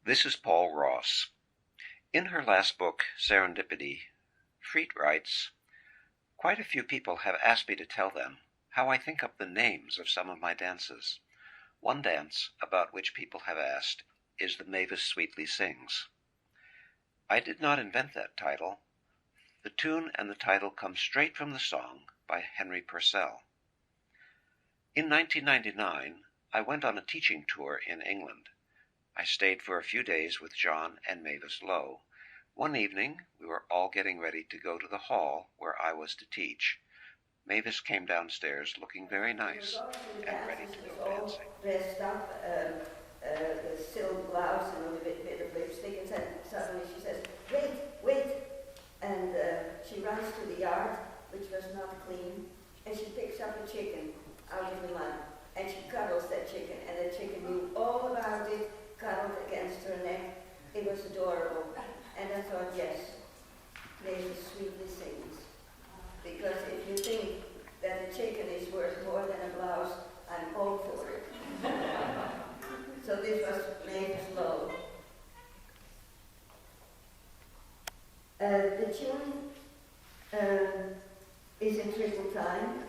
This is Paul Ross. In her last book, Serendipity, Fried writes, "Quite a few people have asked me to tell them how I think up the names of some of my dances. One dance, about which people have asked, is the Mavis Sweetly Sings. I did not invent that title. The tune and the title come straight from the song by Henry Purcell. In 1999, I went on a teaching tour in England. I stayed for a few days with John and Mavis Lowe. One evening, we were all getting ready to go to the hall where I was to teach. Mavis came downstairs looking very nice and ready to go dancing. Dressed up, a silk blouse and a bit of lipstick, and suddenly she says, wait, and she runs to the yard, which was not clean, and she picks up a chicken out of the mud, and she cuddles that chicken, and the chicken knew all about it, cuddled against her neck. It was adorable. And I thought, yes, Mavis Sweetly Sings. Because if you think that a chicken is worth more than a blouse, I'm all for it. So this was Mavis Lowe. The tune is in triple time.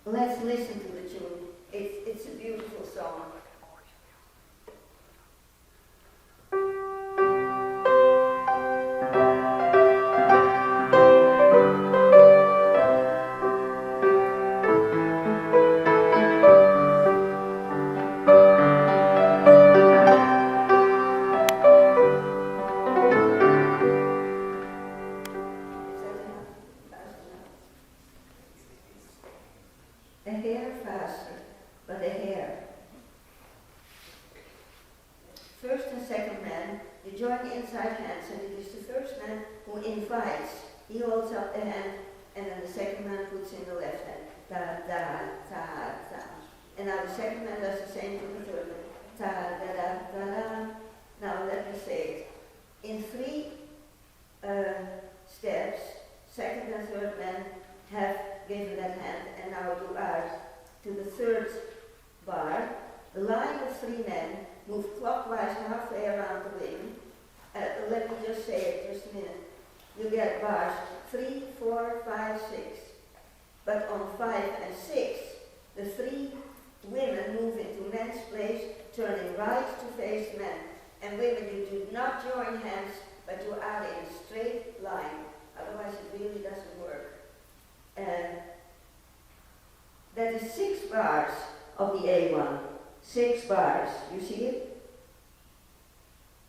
Let's listen to the tune. It's a beautiful song. That is 6 bars of the A1. 6 bars. You see it?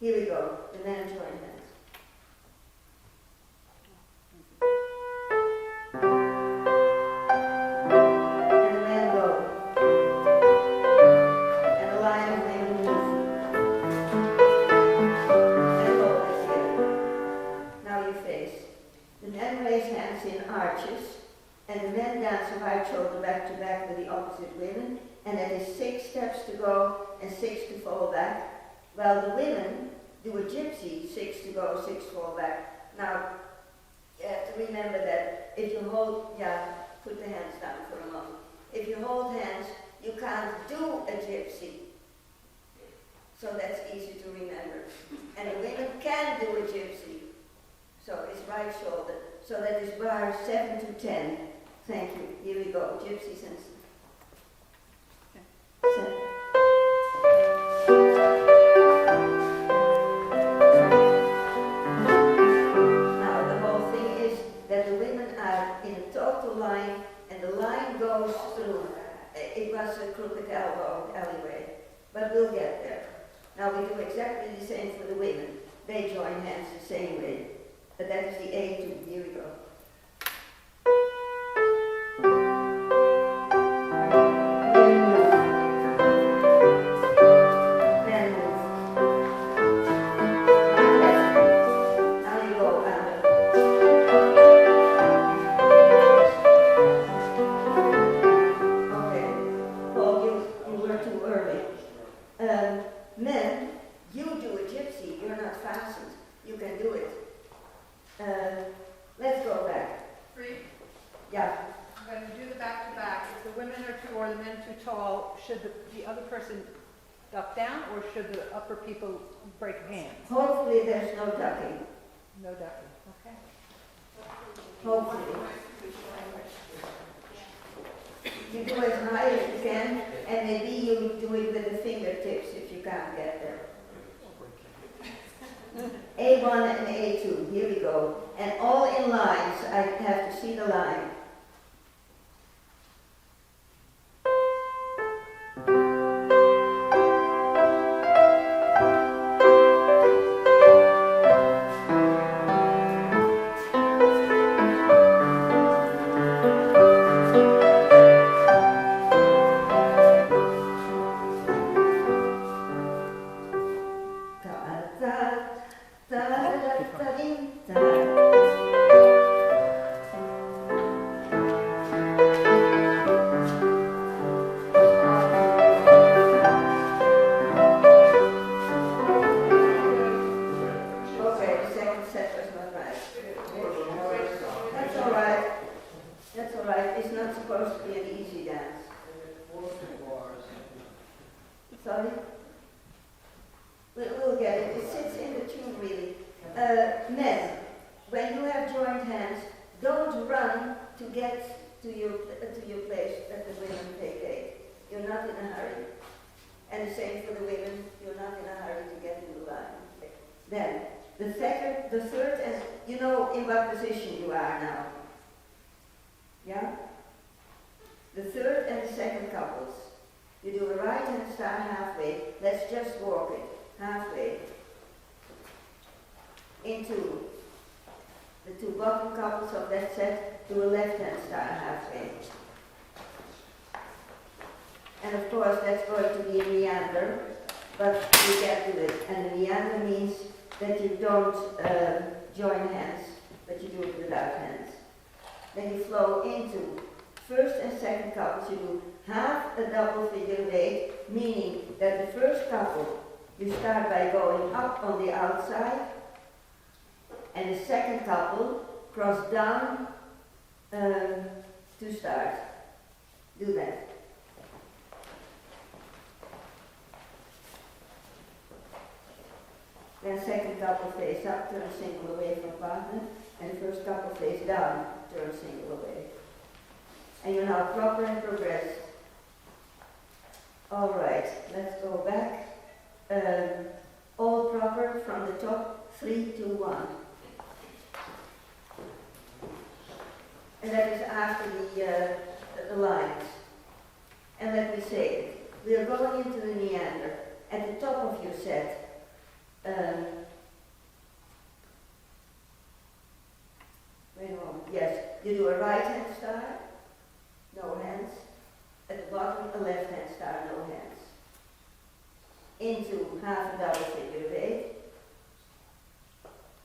Here we go. The men join hands. And the men go. And the line of men move. And hold it here. Now you face. The men raise hands in arches. And the men dance right shoulder back to back with the opposite women, and that is 6 steps to go and 6 to fall back, while the women do a gypsy, 6 to go, 6 fall back. Now, you have to remember that if you hold, put the hands down for a moment. If you hold hands, you can't do a gypsy. So that's easy to remember. And the women can do a gypsy. So it's right shoulder. So that is bar 7 to 10. Thank you. Here we go. Gypsies and now the whole thing is that the women are in a total line, and the line goes through. It was a crooked elbow alleyway, but we'll get there. Now we do exactly the same for the women. They join hands the same way. But that is the A2. Here we go. Should the other person duck down, or should the upper people break hands? Hopefully there's no ducking. No ducking, okay. Hopefully. You do as high as you can, and maybe you do it with the fingertips if you can't get there. A1 and A2, here we go. And all in lines, I have to see the line. Join hands, but you do it without hands. Then you flow into first and second couples. You do half a double figure of eight, meaning that the first couple you start by going up on the outside, and the second couple cross down to start. Do that. Then second couple face up, turn single away from partner, and first couple face down, turn single away. And you're now proper and progressed. All right, let's go back. All proper from the top, 3, 2, 1. And that is after the lines. And let me say it. We are going into the meander. At the top of your set, wait a moment. Yes, you do a right hand star, no hands. At the bottom, a left hand star, no hands. Into half a double figure of eight.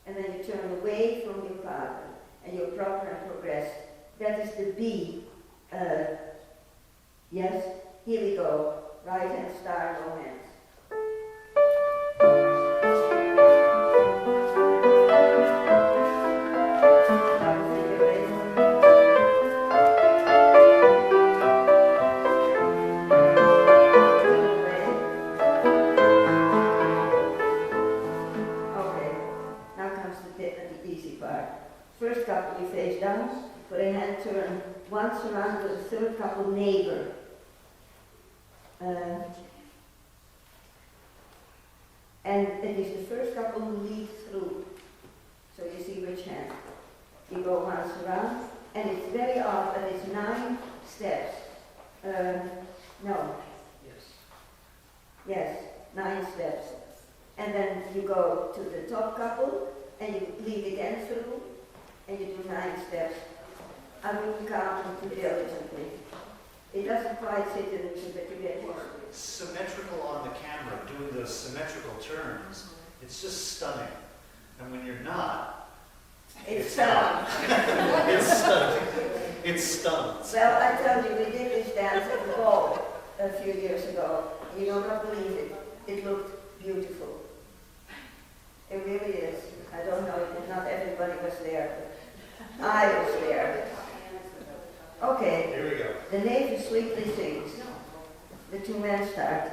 And then you turn away from your partner, and you're proper and progressed. That is the B. Yes, here we go. Right hand star, no hands. First couple you face down, put a hand turn once around with the third couple neighbor. And it is the first couple who lead through. So you see which hand. You go once around, and it's very odd, but it's 9 steps. No. Yes, 9 steps. And then you go to the top couple, and you lead again through, and you do 9 steps. I wouldn't count them too diligently. It doesn't quite sit in the but you get more. Symmetrical on the camera, doing those symmetrical turns, it's just stunning. And when you're not, it's stunning. It's stunning. It's stunning. Well, I tell you, we did this dance at the ball a few years ago. You don't not believe it. It looked beautiful. It really is. I don't know if not everybody was there, but I was there. Okay. Here we go. The Mavis Sweetly Sings. The 2 men start.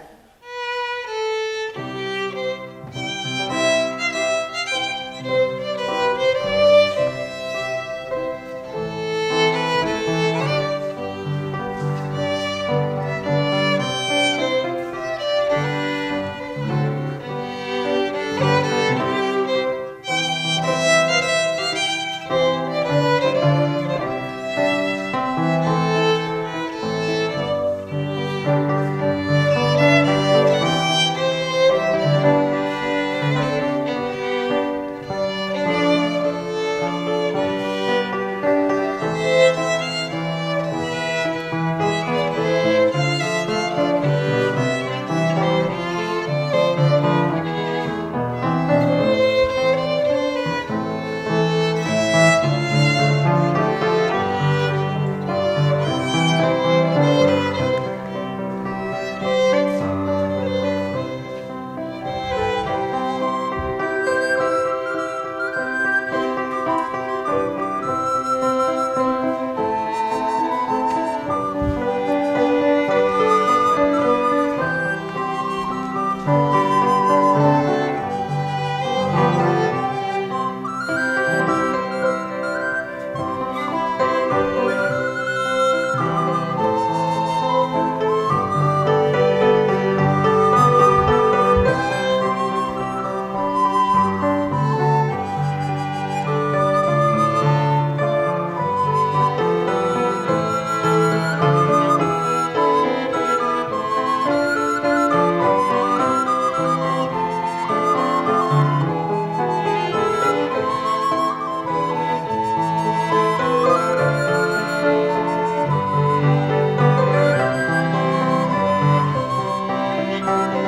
Thank you.